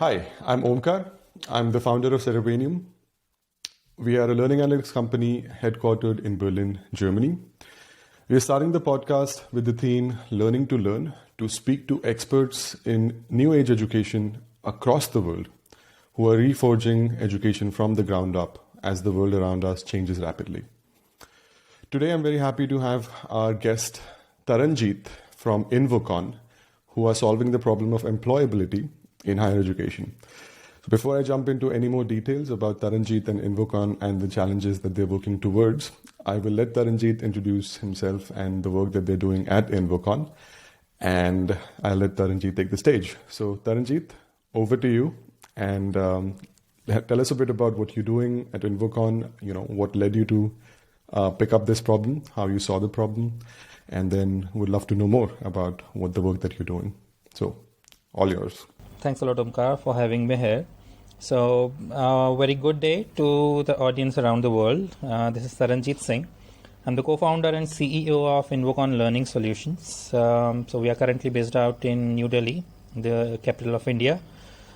Hi, I'm Omkar. I'm the founder of Cerebranium. We are a learning analytics company headquartered in Berlin, Germany. We are starting the podcast with the theme Learning to Learn to speak to experts in new age education across the world who are reforging education from the ground up as the world around us changes rapidly. Today, I'm very happy to have our guest Taranjeet from Innvocon, who are solving the problem of employability in higher education. So before I jump into any more details about Taranjeet and Innvocon and the challenges that they're working towards, I will let Taranjeet introduce himself and the work that they're doing at Innvocon, and I'll let Taranjeet take the stage. So Taranjeet, over to you, and tell us a bit about what you're doing at Innvocon, what led you to pick up this problem, how you saw the problem, and then would love to know more about what the work that you're doing. So, all yours. Thanks a lot, Omkar, for having me here. So, very good day to the audience around the world. This is Taranjeet Singh. I'm the co-founder and CEO of Innvocon Learning Solutions. So, we are currently based out in New Delhi, the capital of India.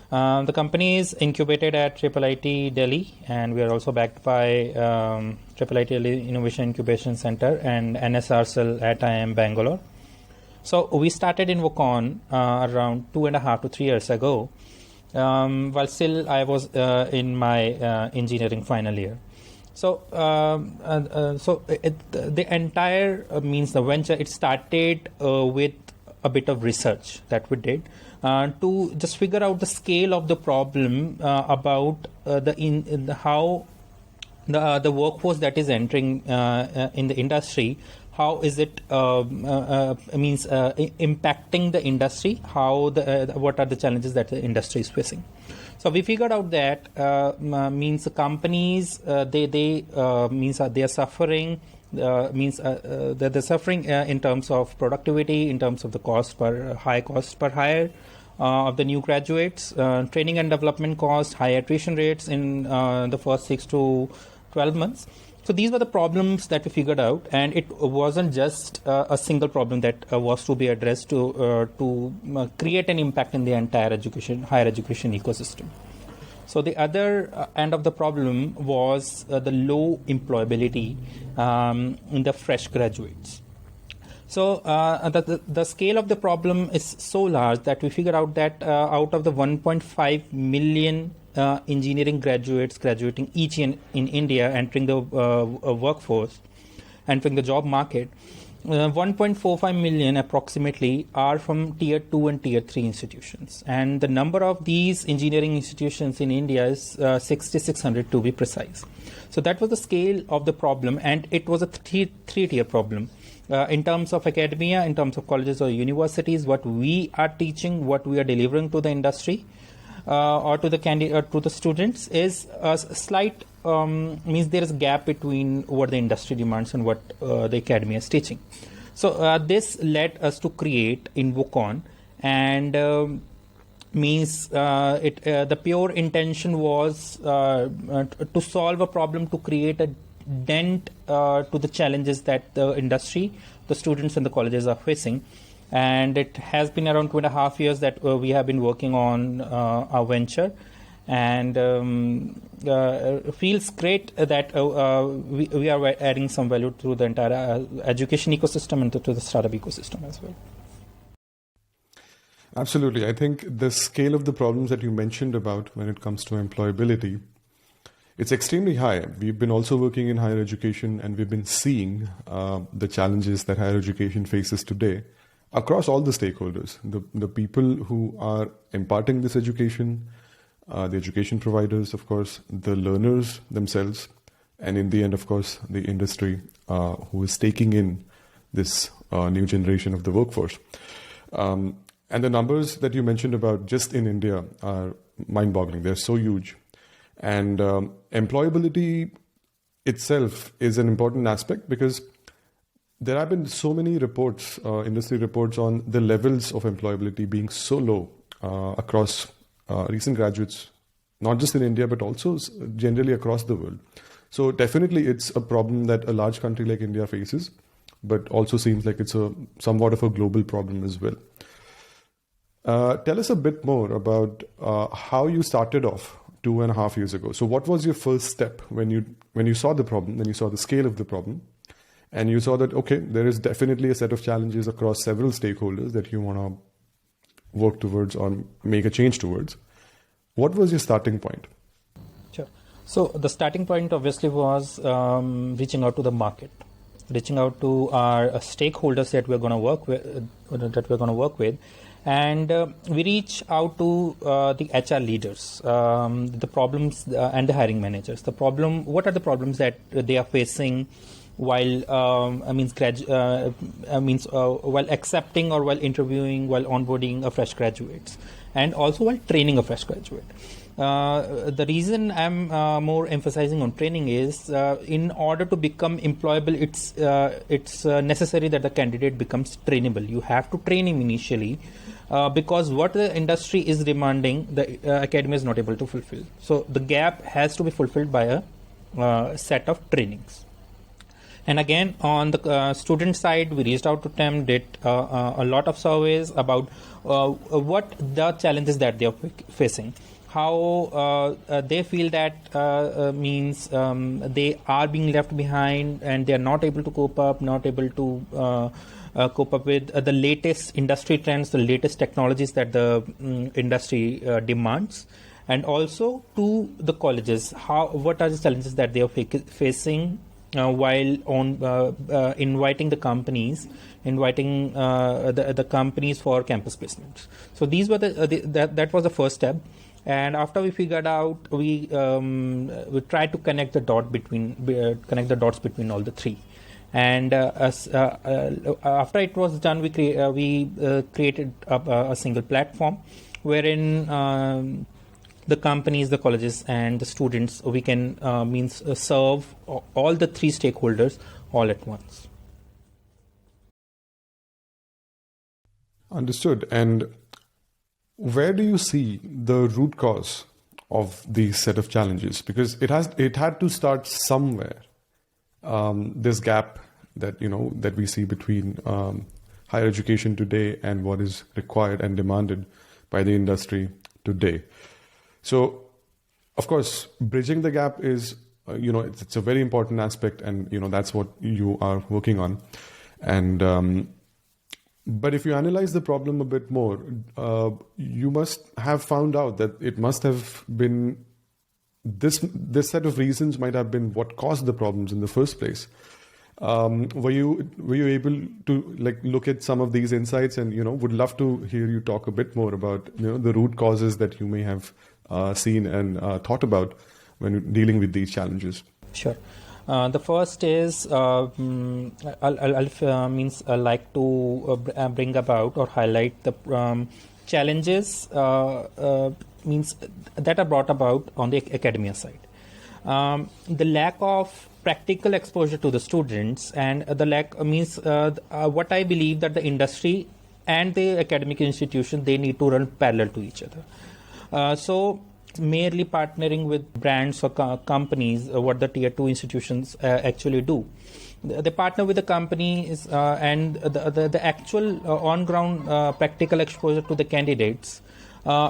The company is incubated at IIIT Delhi, and we are also backed by IIIT Delhi Innovation Incubation Center and NSR Cell at IIM Bangalore. So we started Innvocon around 2.5 to 3 years ago, while still I was in my engineering final year. So, the entire the venture, it started with a bit of research that we did to just figure out the scale of the problem about how the workforce that is entering in the industry. How is it impacting the industry? What are the challenges that the industry is facing? So we figured out that the companies they are suffering. They're suffering in terms of productivity, in terms of the high cost per hire of the new graduates, training and development cost, high attrition rates in the first 6 to 12 months. So these were the problems that we figured out, and it wasn't just a single problem that was to be addressed to create an impact in the entire higher education ecosystem. So the other end of the problem was the low employability in the fresh graduates. So the scale of the problem is so large that we figured out that out of the 1.5 million engineering graduates graduating each in India, entering the workforce, entering the job market, 1.45 million approximately are from tier 2 and tier 3 institutions. And the number of these engineering institutions in India is 6,600 to be precise. So that was the scale of the problem, and it was a three-tier problem. In terms of academia, in terms of colleges or universities, what we are teaching, what we are delivering to the industry, or to the to the students is a slight there is a gap between what the industry demands and what the academy is teaching. So this led us to create Innvocon, and the pure intention was to solve a problem, to create a dent to the challenges that the industry, the students and the colleges are facing. And it has been around 2.5 years that we have been working on our venture, and feels great that we are adding some value to the entire education ecosystem and to the startup ecosystem as well. Absolutely. I think the scale of the problems that you mentioned about when it comes to employability, it's extremely high. We've been also working in higher education, and we've been seeing the challenges that higher education faces today across all the stakeholders, the people who are imparting this education, the education providers, of course, the learners themselves, and in the end, of course, the industry who is taking in this new generation of the workforce. And the numbers that you mentioned about just in India are mind-boggling. They're so huge. And employability itself is an important aspect, because there have been so many reports, industry reports, on the levels of employability being so low across recent graduates, not just in India, but also generally across the world. So definitely it's a problem that a large country like India faces, but also seems like it's somewhat of a global problem as well. Tell us a bit more about how you started off 2.5 years ago. So what was your first step when you saw the problem, when you saw the scale of the problem, and you saw that, okay, there is definitely a set of challenges across several stakeholders that you want to work towards or make a change towards. What was your starting point? Sure. So the starting point obviously was reaching out to the market, reaching out to our stakeholders that we're going to work with, and we reach out to the HR leaders, the problems and the hiring managers. What are the problems that they are facing while while accepting or while interviewing, while onboarding a fresh graduates, and also while training a fresh graduate. The reason I'm more emphasizing on training is in order to become employable, it's necessary that the candidate becomes trainable. You have to train him initially because what the industry is demanding, the academy is not able to fulfill. So the gap has to be fulfilled by a set of trainings. And again, on the student side, we reached out to them, did a lot of surveys about what the challenges that they are facing, how they feel that they are being left behind and they are not able to cope up with the latest industry trends, the latest technologies that the industry demands. And also to the colleges, what are the challenges that they are facing while inviting the companies for campus placements. So these were that was the first step. And after we figured out, we tried to connect the dots between all the three. And after it was done, we created a single platform wherein the companies, the colleges, and the students, we can serve all the three stakeholders all at once. Understood. And where do you see the root cause of these set of challenges? Because it had to start somewhere. This gap that we see between higher education today and what is required and demanded by the industry today. So, of course, bridging the gap is, it's a very important aspect, and that's what you are working on. And but if you analyze the problem a bit more, you must have found out that it must have been this set of reasons might have been what caused the problems in the first place. Were you able to look at some of these insights, and would love to hear you talk a bit more about the root causes that you may have seen and thought about when dealing with these challenges? Sure. The first is I'll like to bring about or highlight the challenges that are brought about on the academia side. The lack of practical exposure to the students, and the lack what I believe that the industry and the academic institution, they need to run parallel to each other. So merely partnering with brands or companies, what the tier 2 institutions actually do. They partner with the companies and the actual on-ground practical exposure to the candidates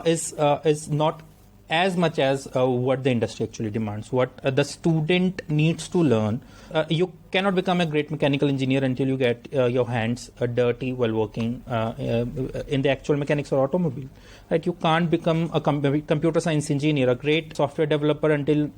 is not as much as what the industry actually demands, what the student needs to learn. You cannot become a great mechanical engineer until you get your hands dirty while working in the actual mechanics or automobile. Right? You can't become a computer science engineer, a great software developer, until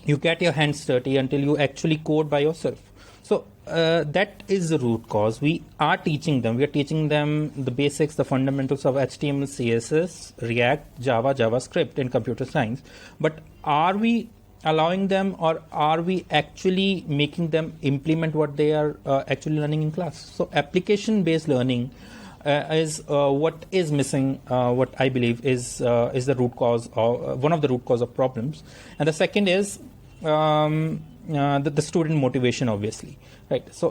you get your hands dirty, until you actually code by yourself. So that is the root cause. We are teaching them the basics, the fundamentals of HTML, CSS, React, Java, JavaScript in computer science. But are we allowing them, or are we actually making them implement what they are actually learning in class? So application-based learning is what is missing, what I believe is the root cause, or one of the root cause of problems. And the second is the student motivation, obviously, right? So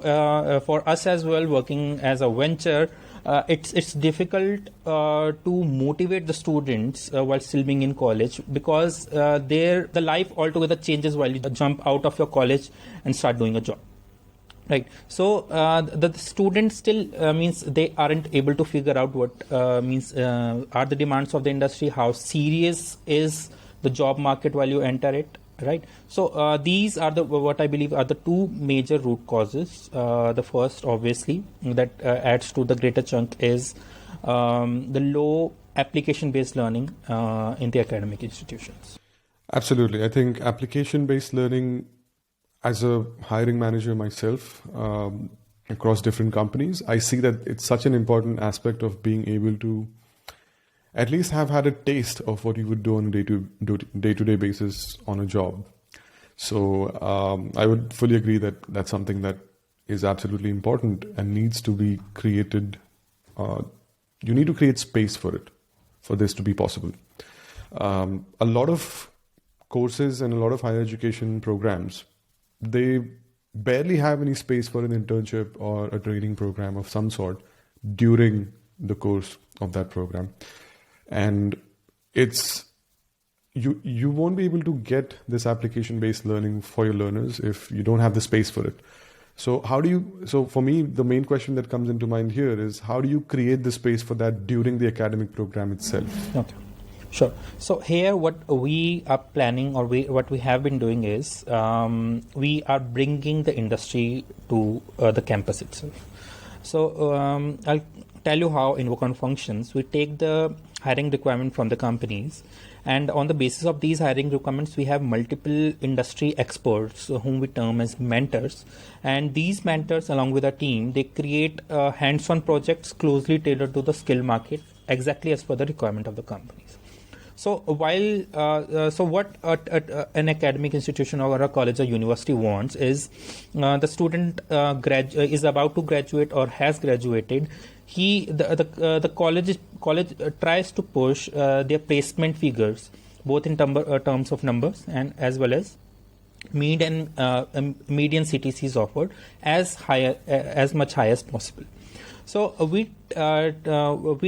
for us as well, working as a venture, it's difficult to motivate the students while still being in college, because the life altogether changes while you jump out of your college and start doing a job. Right. So the students still means they aren't able to figure out what are the demands of the industry, how serious is the job market while you enter it. Right. So these are the what I believe are the two major root causes. The first, obviously, that adds to the greater chunk is the low application-based learning in the academic institutions. Absolutely. I think application-based learning, as a hiring manager myself, across different companies, I see that it's such an important aspect of being able to at least have had a taste of what you would do on a day-to-day basis on a job. So I would fully agree that that's something that is absolutely important and needs to be created. You need to create space for it, for this to be possible. A lot of courses and a lot of higher education programs, they barely have any space for an internship or a training program of some sort during the course of that program. And it's you won't be able to get this application-based learning for your learners if you don't have the space for it. So so for me, the main question that comes into mind here is, how do you create the space for that during the academic program itself? Okay. Sure. So here, what we are planning, or what we have been doing is, we are bringing the industry to the campus itself. So I'll tell you how Innvocon functions. We take the hiring requirement from the companies, and on the basis of these hiring requirements, we have multiple industry experts whom we term as mentors. And these mentors, along with our team, they create hands-on projects closely tailored to the skill market, exactly as per the requirement of the companies. So what an academic institution or a college or university wants is, the student is about to graduate or has graduated. The college tries to push their placement figures, both in terms of numbers and as well as median CTCs offered as much high as possible. So we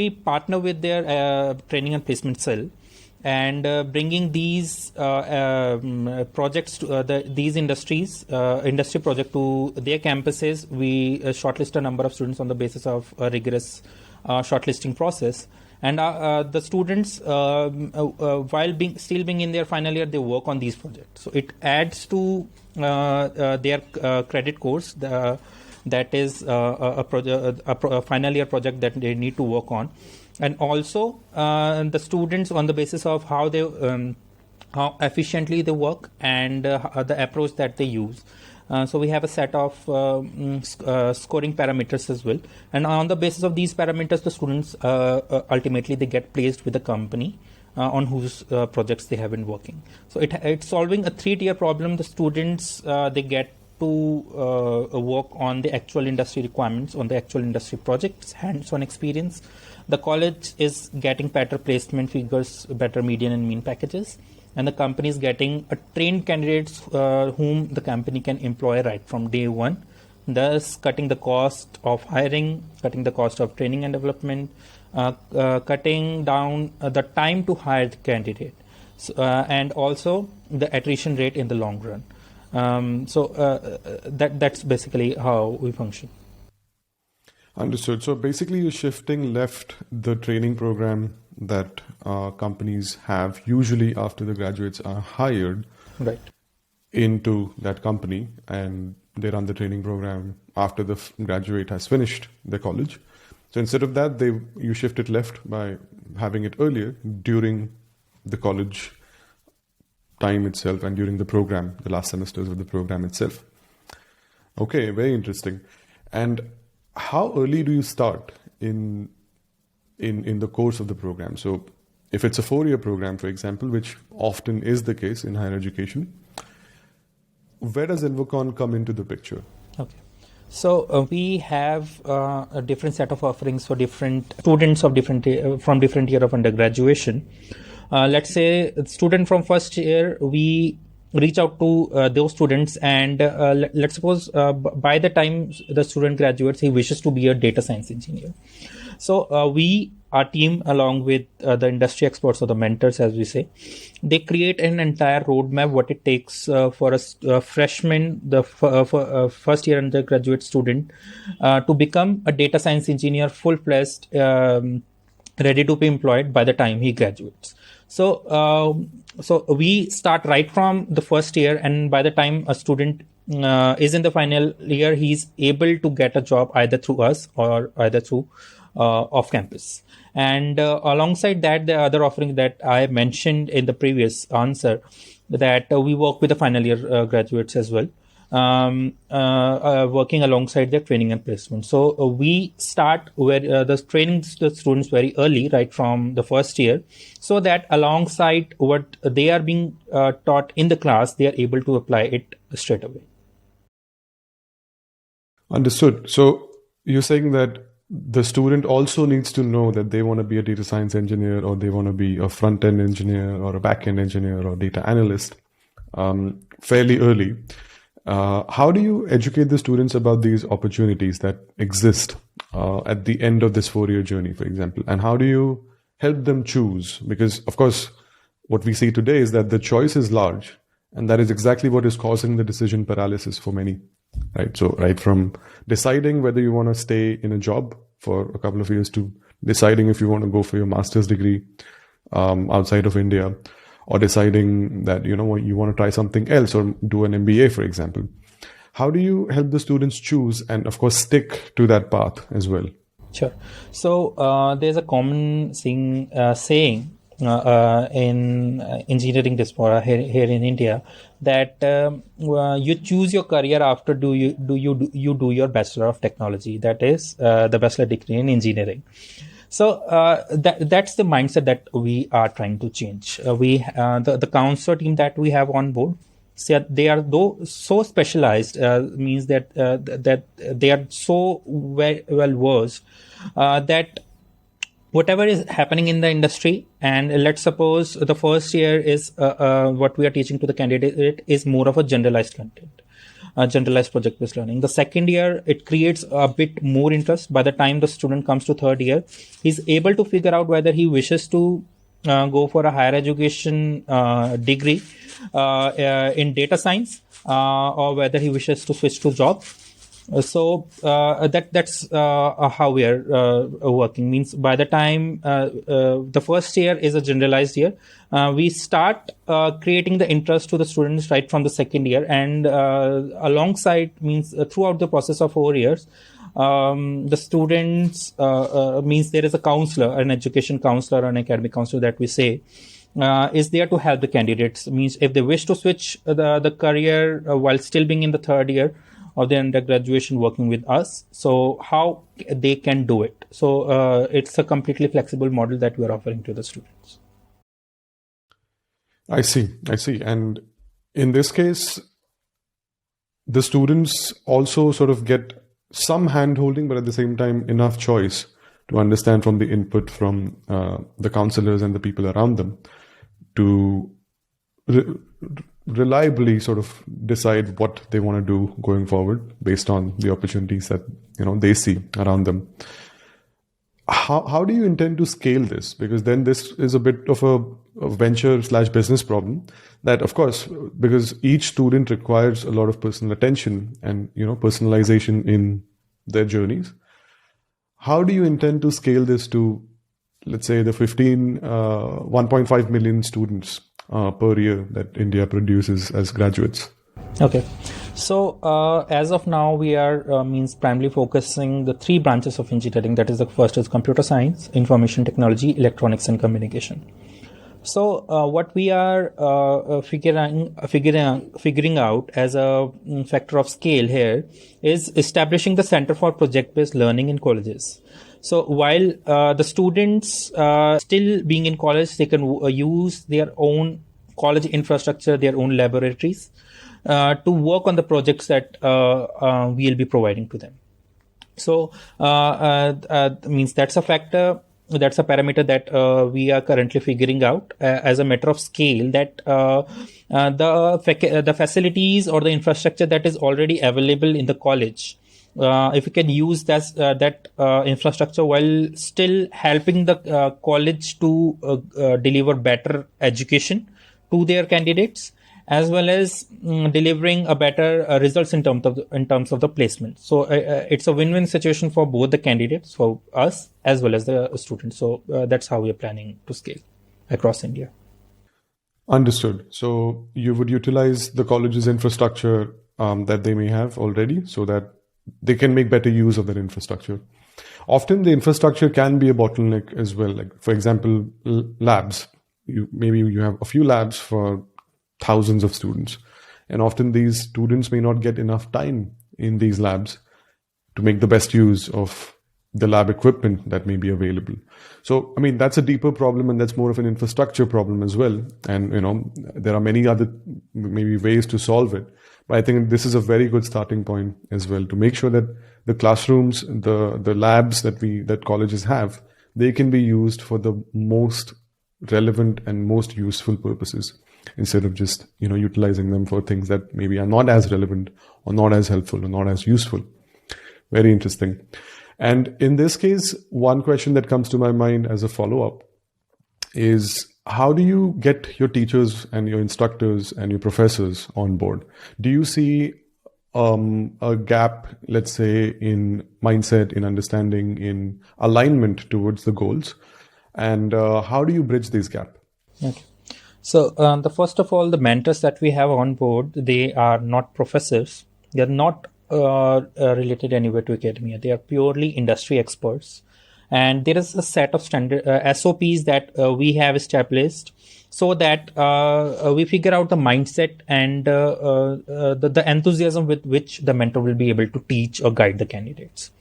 partner with their training and placement cell, and bringing these projects to these industry project to their campuses. We shortlist a number of students on the basis of a rigorous shortlisting process, and the students, while still being in their final year, they work on these projects. So it adds to their credit course. That is a final year project that they need to work on. And also the students, on the basis of how efficiently they work and the approach that they use. So we have a set of scoring parameters as well. And on the basis of these parameters, the students ultimately they get placed with the company on whose projects they have been working. So it's solving a 3-tier problem. The students, they get to work on the actual industry requirements, on the actual industry projects, hands-on experience. The college is getting better placement figures, better median and mean packages, and the company is getting a trained candidates whom the company can employ right from day one, thus cutting the cost of hiring, cutting the cost of training and development, cutting down the time to hire the candidate, and also the attrition rate in the long run. That's basically how we function. Understood. So basically, you're shifting left the training program that companies have usually after the graduates are hired, right, into that company, and they run the training program after the graduate has finished their college. So instead of that, you shift it left by having it earlier during the college time itself and during the program, the last semesters of the program itself. Okay, very interesting. And how early do you start in the course of the program? So if it's a 4-year program, for example, which often is the case in higher education, where does Innvocon come into the picture? Okay. So we have a different set of offerings for different students of from different year of undergraduation. Let's say a student from first year, we reach out to those students, and let's suppose by the time the student graduates, he wishes to be a data science engineer. So our team, along with the industry experts or the mentors, as we say, they create an entire roadmap what it takes for a freshman, the first year undergraduate student, to become a data science engineer, full-fledged, ready to be employed by the time he graduates. So we start right from the first year, and by the time a student is in the final year, he's able to get a job either through us or either through off campus. And alongside that, the other offering that I mentioned in the previous answer, that we work with the final year graduates as well, working alongside their training and placement. So we start where the training the students very early, right from the first year, so that alongside what they are being taught in the class, they are able to apply it straight away. Understood. So you're saying that the student also needs to know that they want to be a data science engineer, or they want to be a front-end engineer, or a back-end engineer, or data analyst fairly early. How do you educate the students about these opportunities that exist at the end of this 4-year journey, for example? And how do you help them choose? Because, of course, what we see today is that the choice is large, and that is exactly what is causing the decision paralysis for many. Right. So right from deciding whether you want to stay in a job for a couple of years to deciding if you want to go for your master's degree outside of India, or deciding that, you want to try something else or do an MBA, for example. How do you help the students choose and, of course, stick to that path as well? Sure. So there's a common saying in engineering diaspora here in India, that you choose your career after you do your Bachelor of Technology, that is the bachelor degree in engineering. So that's the mindset that we are trying to change. The counselor team that we have on board, they are so specialized, means that they are so well versed that whatever is happening in the industry, and let's suppose the first year is what we are teaching to the candidate is more of a generalized content, generalized project-based learning. The second year, it creates a bit more interest. By the time the student comes to third year, he's able to figure out whether he wishes to go for a higher education degree in data science, or whether he wishes to switch to job. That's how we are working. Means by the time the first year is a generalized year, we start creating the interest to the students right from the second year, and alongside means throughout the process of 4 years, the students means there is a counselor, an education counselor, an academic counselor that we say is there to help the candidates. Means if they wish to switch the career while still being in the third year of their undergraduation working with us, so how they can do it. So it's a completely flexible model that we are offering to the students. I see. And in this case, the students also sort of get some hand-holding, but at the same time, enough choice to understand from the input from the counselors and the people around them to reliably sort of decide what they want to do going forward based on the opportunities that they see around them. How do you intend to scale this? Because then this is a bit of a venture/business problem that, of course, because each student requires a lot of personal attention and personalization in their journeys. How do you intend to scale this to, let's say, the 1.5 million students per year that India produces as graduates? Okay, so as of now, we are primarily focusing the 3 branches of engineering. That is, the first is computer science, information technology, electronics, and communication. So what we are figuring out as a factor of scale here is establishing the Center for Project-Based Learning in colleges. So while the students still being in college, they can use their own college infrastructure, their own laboratories to work on the projects that we'll be providing to them. So means that's a factor. That's a parameter that we are currently figuring out as a matter of scale, that the facilities or the infrastructure that is already available in the college if we can use that infrastructure while still helping the college to deliver better education to their candidates, as well as delivering a better results in terms of the placement. So it's a win-win situation for both the candidates, for us as well as the students. So that's how we are planning to scale across India. Understood. So you would utilize the college's infrastructure that they may have already, so that they can make better use of that infrastructure. Often the infrastructure can be a bottleneck as well. Like, for example, labs. Maybe you have a few labs for thousands of students, and often these students may not get enough time in these labs to make the best use of the lab equipment that may be available. So, I mean, that's a deeper problem, and that's more of an infrastructure problem as well. And, there are many other maybe ways to solve it. But I think this is a very good starting point as well, to make sure that the classrooms, the labs that colleges have, they can be used for the most relevant and most useful purposes, instead of just, utilizing them for things that maybe are not as relevant or not as helpful or not as useful. Very interesting. And in this case, one question that comes to my mind as a follow-up is, how do you get your teachers and your instructors and your professors on board? Do you see a gap, let's say, in mindset, in understanding, in alignment towards the goals? And how do you bridge this gap? Okay. So first of all, the mentors that we have on board, they are not professors. They are not related anywhere to academia. They are purely industry experts. And there is a set of standard SOPs that we have established, so that we figure out the mindset and the enthusiasm with which the mentor will be able to teach or guide the candidates.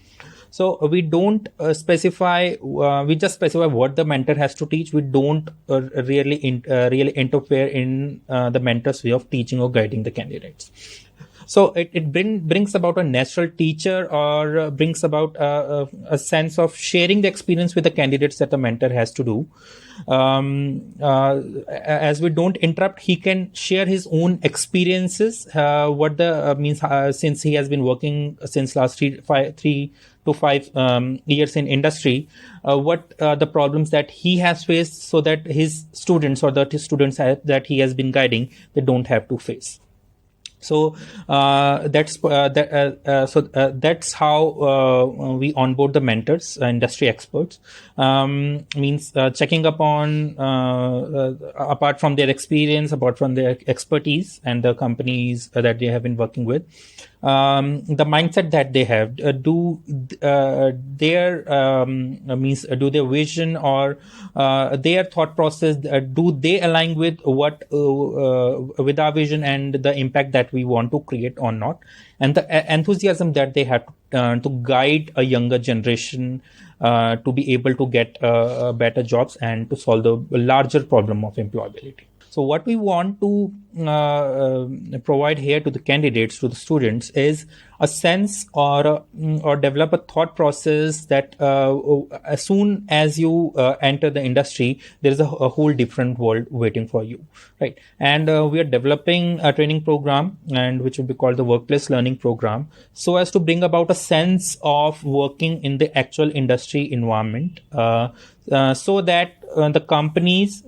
So we don't specify, we just specify what the mentor has to teach. We don't really interfere in the mentor's way of teaching or guiding the candidates. So it brings about a natural teacher, or brings about a sense of sharing the experience with the candidates that the mentor has to do. As we don't interrupt, he can share his own experiences. What the means, since he has been working since last 3 to 5 years in industry, what the problems that he has faced, so that his students or that his students that he has been guiding, they don't have to face. So that's how we onboard the mentors, industry experts. Means checking upon, apart from their experience, apart from their expertise and the companies that they have been working with, the mindset that they have, do their vision or their thought process, do they align with what with our vision and the impact that we want to create or not, and the enthusiasm that they have to guide a younger generation to be able to get better jobs and to solve the larger problem of employability. So what we want to provide here to the candidates, to the students, is a sense or develop a thought process that as soon as you enter the industry, there is a whole different world waiting for you, right? And we are developing a training program, and which will be called the Workplace Learning Program, so as to bring about a sense of working in the actual industry environment, so that the companies,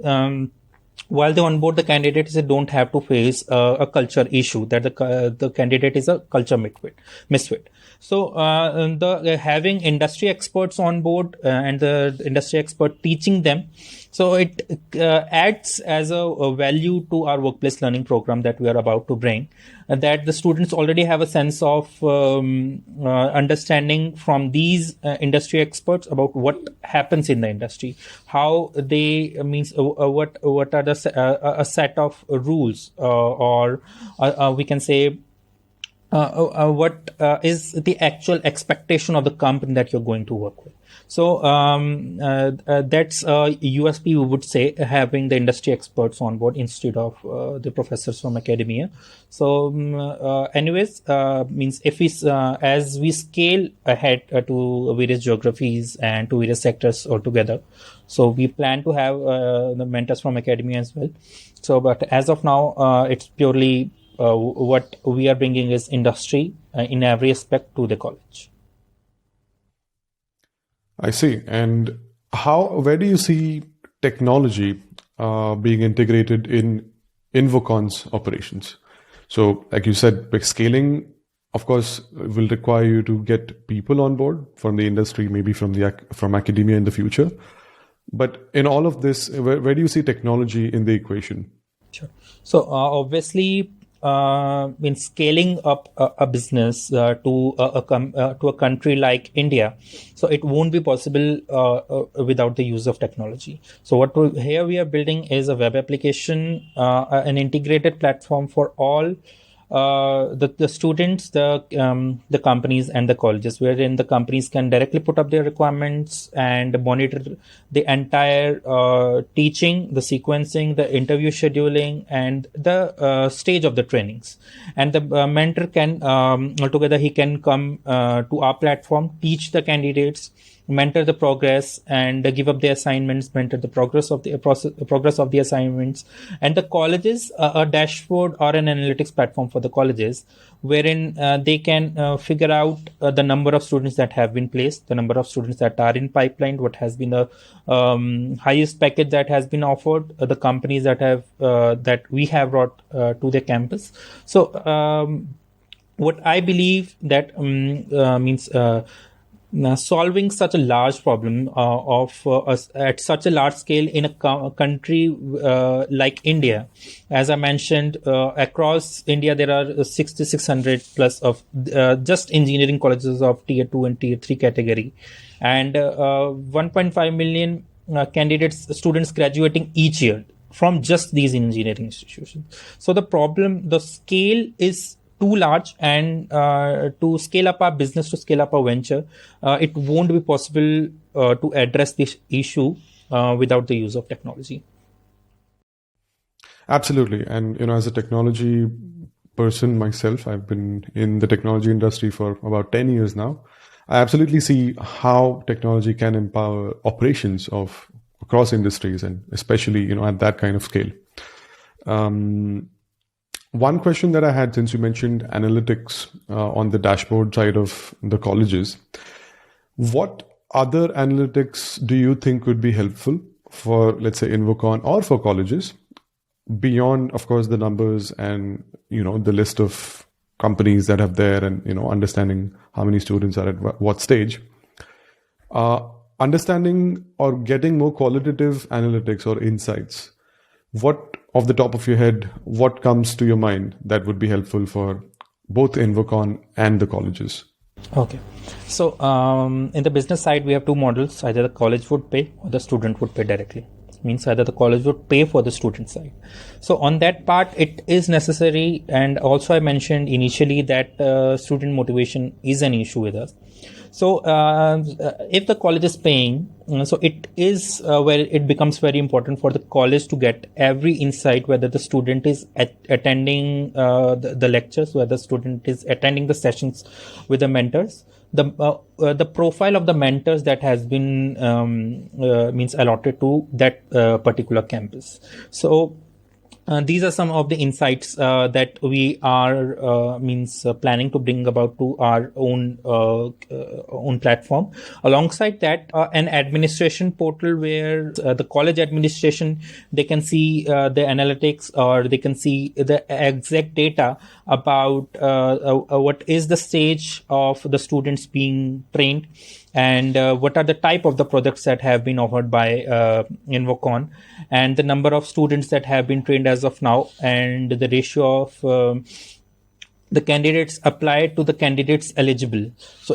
while they onboard the candidates, they don't have to face a culture issue, that the candidate is a culture misfit. So having industry experts on board and the industry expert teaching them, so it adds as a value to our workplace learning program that we are about to bring, that the students already have a sense of understanding from these industry experts about what happens in the industry, how they what are a set of rules, or we can say what is the actual expectation of the company that you're going to work with. So that's a USP, we would say, having the industry experts on board instead of the professors from academia. So anyways, means if we as we scale ahead to various geographies and to various sectors altogether, so we plan to have the mentors from academia as well. So but as of now, it's purely what we are bringing is industry in every aspect to the college. I see. And where do you see technology being integrated in Invocon's operations? So, like you said, like scaling, of course, will require you to get people on board from the industry, maybe from academia in the future. But in all of this, where do you see technology in the equation? Sure. So obviously, in scaling up a business to a country like India, so it won't be possible without the use of technology. So here we are building is a web application, an integrated platform for all the students, the companies, and the colleges, wherein the companies can directly put up their requirements and monitor the entire teaching, the sequencing, the interview scheduling, and the stage of the trainings. And the mentor can altogether he can come to our platform, teach the candidates, mentor the progress, and give up the assignments, mentor the progress of the assignments. And the colleges, a dashboard or an analytics platform for the colleges, wherein they can figure out the number of students that have been placed, the number of students that are in pipeline, what has been the highest package that has been offered, the companies that we have brought to the campus. So what I believe that means solving such a large problem at such a large scale in a country like India. As I mentioned, across India there are 600 plus of just engineering colleges of tier 2 and tier 3 category, and 1.5 million students graduating each year from just these engineering institutions. So the scale is too large, and to scale up our business, to scale up our venture, it won't be possible to address this issue without the use of technology. Absolutely. And, as a technology person myself, I've been in the technology industry for about 10 years now. I absolutely see how technology can empower operations of across industries, and especially, at that kind of scale. One question that I had, since you mentioned analytics on the dashboard side of the colleges, what other analytics do you think would be helpful for, let's say, Innvocon or for colleges, beyond, of course, the numbers and, the list of companies that have there, and, understanding how many students are at what stage? Understanding or getting more qualitative analytics or insights. What, off the top of your head, what comes to your mind that would be helpful for both Innvocon and the colleges? Okay. So in the business side, we have two models. Either the college would pay or the student would pay directly. Means either the college would pay for the student side. So on that part, it is necessary. And also I mentioned initially that student motivation is an issue with us. So if the college is paying, so it is where it becomes very important for the college to get every insight, whether the student is attending the lectures, whether the student is attending the sessions with the mentors, the profile of the mentors that has been means allotted to that particular campus. So these are some of the insights that we are planning to bring about to our own platform. Alongside that, an administration portal where the college administration, they can see the analytics, or they can see the exact data about what is the stage of the students being trained, and what are the type of the products that have been offered by Innvocon, and the number of students that have been trained as of now, and the ratio of the candidates applied to the candidates eligible. So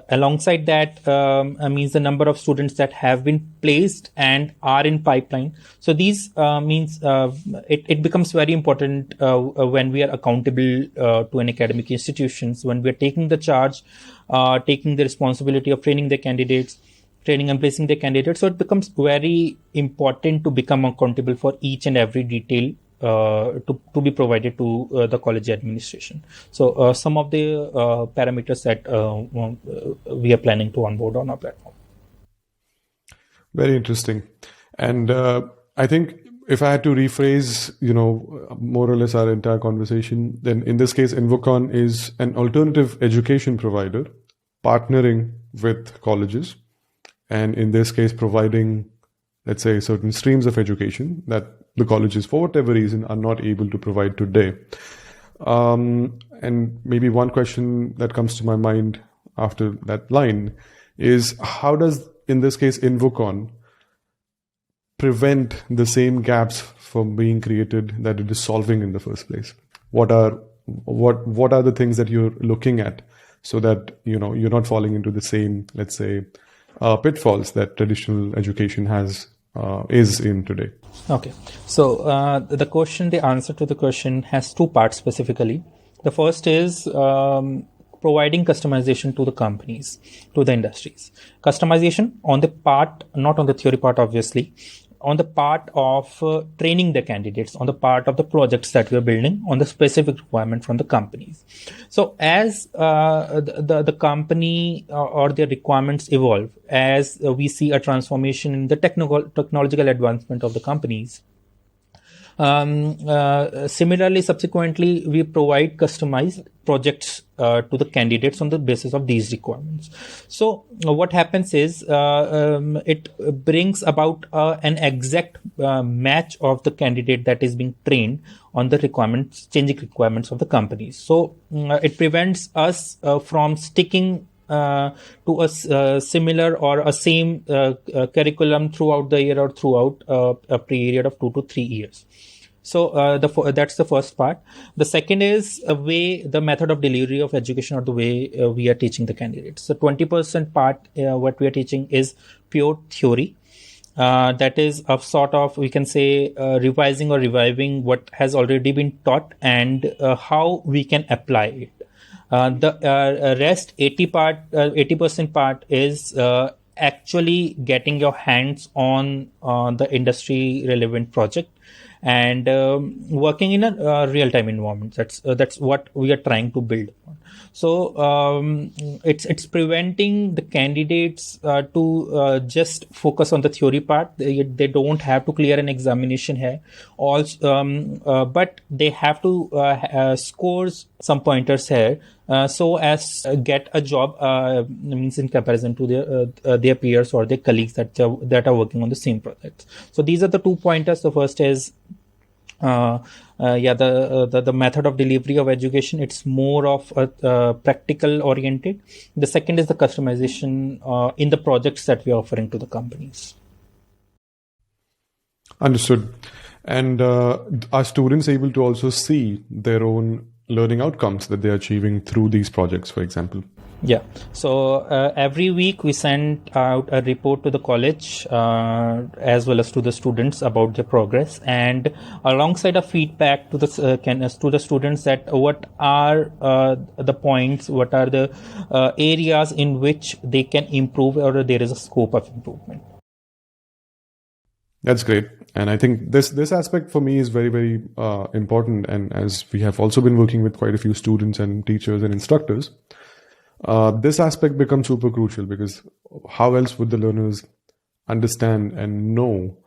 alongside that means the number of students that have been placed and are in pipeline. So these means it becomes very important when we are accountable to an academic institutions, when we are taking the charge, taking the responsibility of training the candidates, training and placing the candidates. So it becomes very important to become accountable for each and every detail to be provided to the college administration. So some of the parameters that we are planning to onboard on our platform. Very interesting. And I think if I had to rephrase, more or less our entire conversation, then in this case, Innvocon is an alternative education provider partnering with colleges, and in this case, providing, let's say, certain streams of education that the colleges, for whatever reason, are not able to provide today. And maybe one question that comes to my mind after that line is, how does, in this case, Innvocon prevent the same gaps from being created that it is solving in the first place? What are the things that you're looking at so that you're not falling into the same, let's say, pitfalls that traditional education is in today? Okay, so the answer to the question has two parts specifically. The first is providing customization to the companies, to the industries. Customization on the part, not on the theory part, obviously, on the part of training the candidates, on the part of the projects that we're building, on the specific requirement from the companies. So as the company or their requirements evolve, as we see a transformation in the technological advancement of the companies, similarly, subsequently, we provide customized projects to the candidates on the basis of these requirements. So what happens is it brings about an exact match of the candidate that is being trained on the changing requirements of the companies. So it prevents us from sticking to a similar or a same curriculum throughout the year or throughout a period of 2 to 3 years. So that's the first part. The second is the method of delivery of education, or the way we are teaching the candidates. The 20% part, what we are teaching is pure theory. That is a sort of, we can say, revising or reviving what has already been taught and how we can apply it. The rest 80% part is actually getting your hands on the industry relevant project and working in a real-time environment. That's what we are trying to build upon. So it's preventing the candidates to just focus on the theory part. They don't have to clear an examination here, also, but they have to score some pointers here so as get a job, means in comparison to their peers or their colleagues that are working on the same projects. So these are the 2 pointers. The first is the method of delivery of education. It's more of a practical oriented. The second is the customization in the projects that we are offering to the companies. Understood. And are students able to also see their own learning outcomes that they're achieving through these projects, for example? Yeah. So every week we send out a report to the college as well as to the students about their progress, and alongside a feedback to the students that what are the points, what are the areas in which they can improve or there is a scope of improvement. That's great. And I think this aspect for me is very, very important. And as we have also been working with quite a few students and teachers and instructors, this aspect becomes super crucial, because how else would the learners understand and know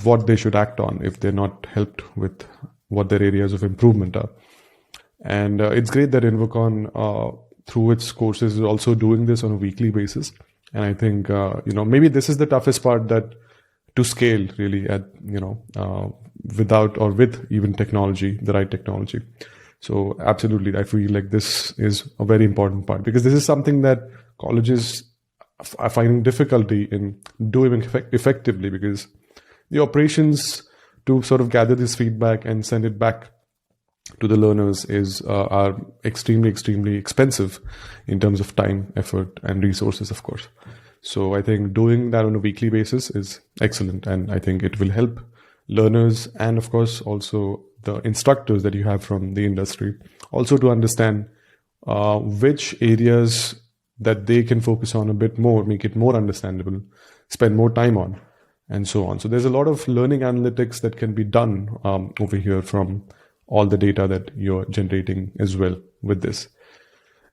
what they should act on if they're not helped with what their areas of improvement are? And it's great that Innvocon, through its courses, is also doing this on a weekly basis. And I think, maybe this is the toughest part, that to scale really at, without or with even technology, the right technology. So absolutely, I feel like this is a very important part, because this is something that colleges are finding difficulty in doing effectively, because the operations to sort of gather this feedback and send it back to the learners are extremely, extremely expensive in terms of time, effort, and resources, of course. So I think doing that on a weekly basis is excellent, and I think it will help learners and, of course, also the instructors that you have from the industry also to understand which areas that they can focus on a bit more, make it more understandable, spend more time on, and so on. So there's a lot of learning analytics that can be done over here from all the data that you're generating as well with this.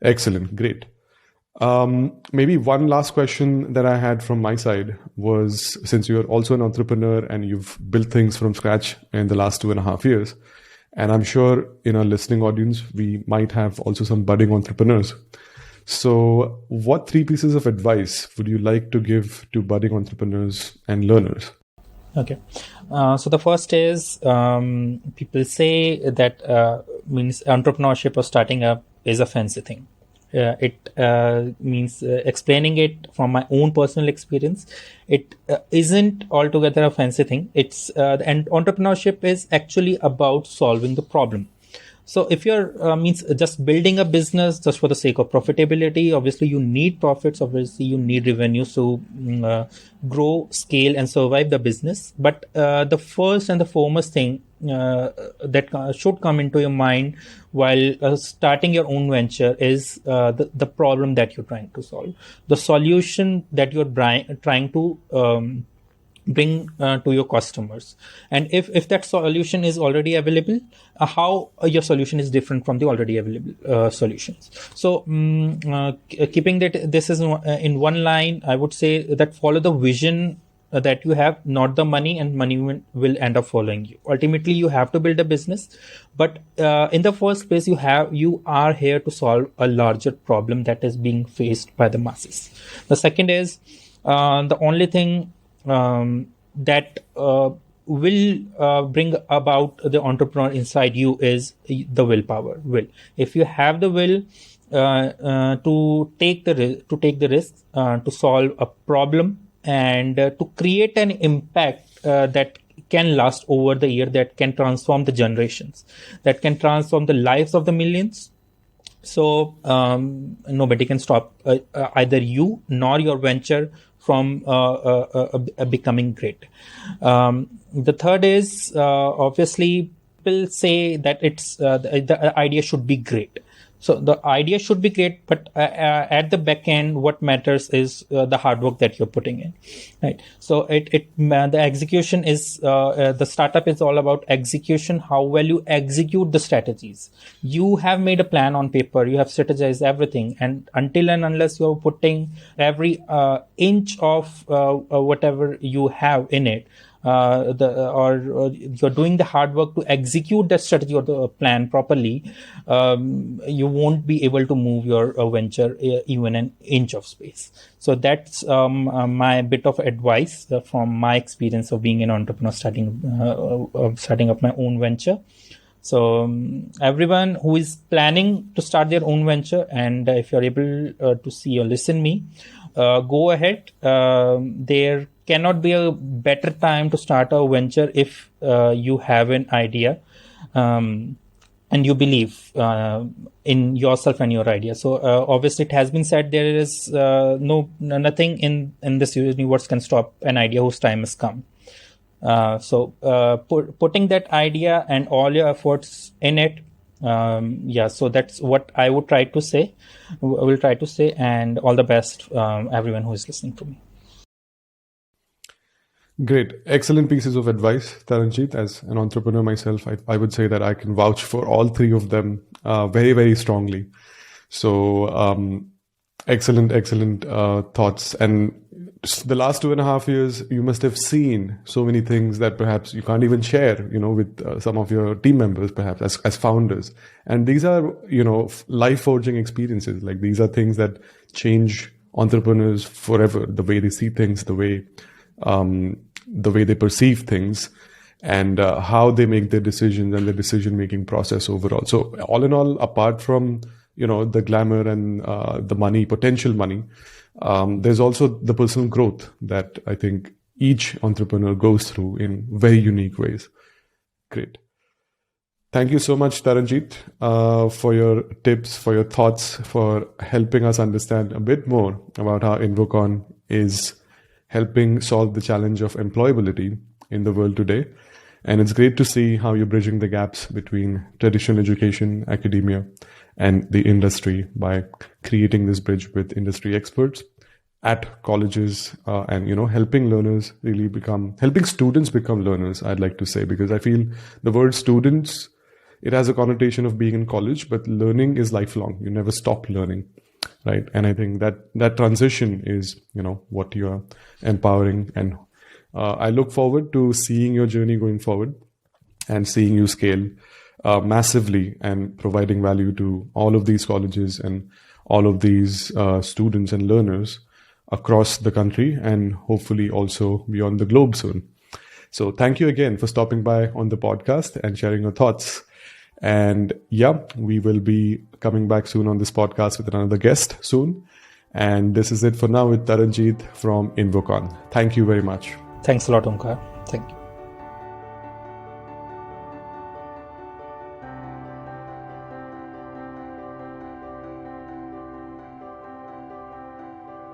Excellent. Great. Maybe one last question that I had from my side was, since you're also an entrepreneur and you've built things from scratch in the last 2.5 years, and I'm sure in our listening audience, we might have also some budding entrepreneurs. So what 3 pieces of advice would you like to give to budding entrepreneurs and learners? Okay. So the first is, people say that means entrepreneurship or starting up is a fancy thing. It means explaining it from my own personal experience. It isn't altogether a fancy thing. And entrepreneurship is actually about solving the problem. So if you're means just building a business just for the sake of profitability, obviously you need profits, obviously you need revenues to grow, scale, and survive the business. But the first and the foremost thing that should come into your mind while starting your own venture is the problem that you're trying to solve, the solution that you're trying to bring to your customers. And if that solution is already available, how your solution is different from the already available solutions. So keeping this is in one line, I would say that follow the vision that you have, not the money, and money will end up following you. Ultimately, you have to build a business, but in the first place, you are here to solve a larger problem that is being faced by the masses. The second is the only thing that will bring about the entrepreneur inside you is the willpower. If you have the will to take the risk, to solve a problem, and to create an impact that can last over the year, that can transform the generations, that can transform the lives of the millions. So nobody can stop either you nor your venture from becoming great. The third is obviously people say that the idea should be great. So the idea should be great, but at the back end, what matters is the hard work that you're putting in, right? So the execution is the startup is all about execution. How well you execute the strategies. You have made a plan on paper, you have strategized everything, and until and unless you're putting every inch of whatever you have in it, or you're doing the hard work to execute that strategy or the plan properly, you won't be able to move your venture even an inch of space. So that's my bit of advice from my experience of being an entrepreneur, starting up my own venture. So everyone who is planning to start their own venture, and if you're able to see or listen me, go ahead. There cannot be a better time to start a venture if you have an idea and you believe in yourself and your idea. So obviously it has been said there is nothing in this universe can stop an idea whose time has come. So putting that idea and all your efforts in it, so that's what I would try to say. Will try to say, and all the best, everyone who is listening to me. Great. Excellent pieces of advice, Taranjeet. As an entrepreneur myself, I would say that I can vouch for all 3 of them very, very strongly. So excellent thoughts. And the last 2.5 years, you must have seen so many things that perhaps you can't even share, with some of your team members, perhaps as founders. And these are, life-forging experiences. Like, these are things that change entrepreneurs forever, the way they see things, the way they perceive things, and how they make their decisions and the decision-making process overall. So all in all, apart from, the glamour and the money, potential money, there's also the personal growth that I think each entrepreneur goes through in very unique ways. Great. Thank you so much, Taranjeet, for your tips, for your thoughts, for helping us understand a bit more about how Innvocon is helping solve the challenge of employability in the world today. And it's great to see how you're bridging the gaps between traditional education, academia, and the industry by creating this bridge with industry experts at colleges, and helping students become learners, I'd like to say, because I feel the word students, it has a connotation of being in college, but learning is lifelong. You never stop learning. right? And I think that transition is, what you are empowering. And I look forward to seeing your journey going forward and seeing you scale massively and providing value to all of these colleges and all of these students and learners across the country and hopefully also beyond the globe soon. So thank you again for stopping by on the podcast and sharing your thoughts. And yeah, we will be coming back soon on this podcast with another guest soon. And this is it for now with Taranjeet from Innvocon. Thank you very much. Thanks a lot, Omkar. Thank you.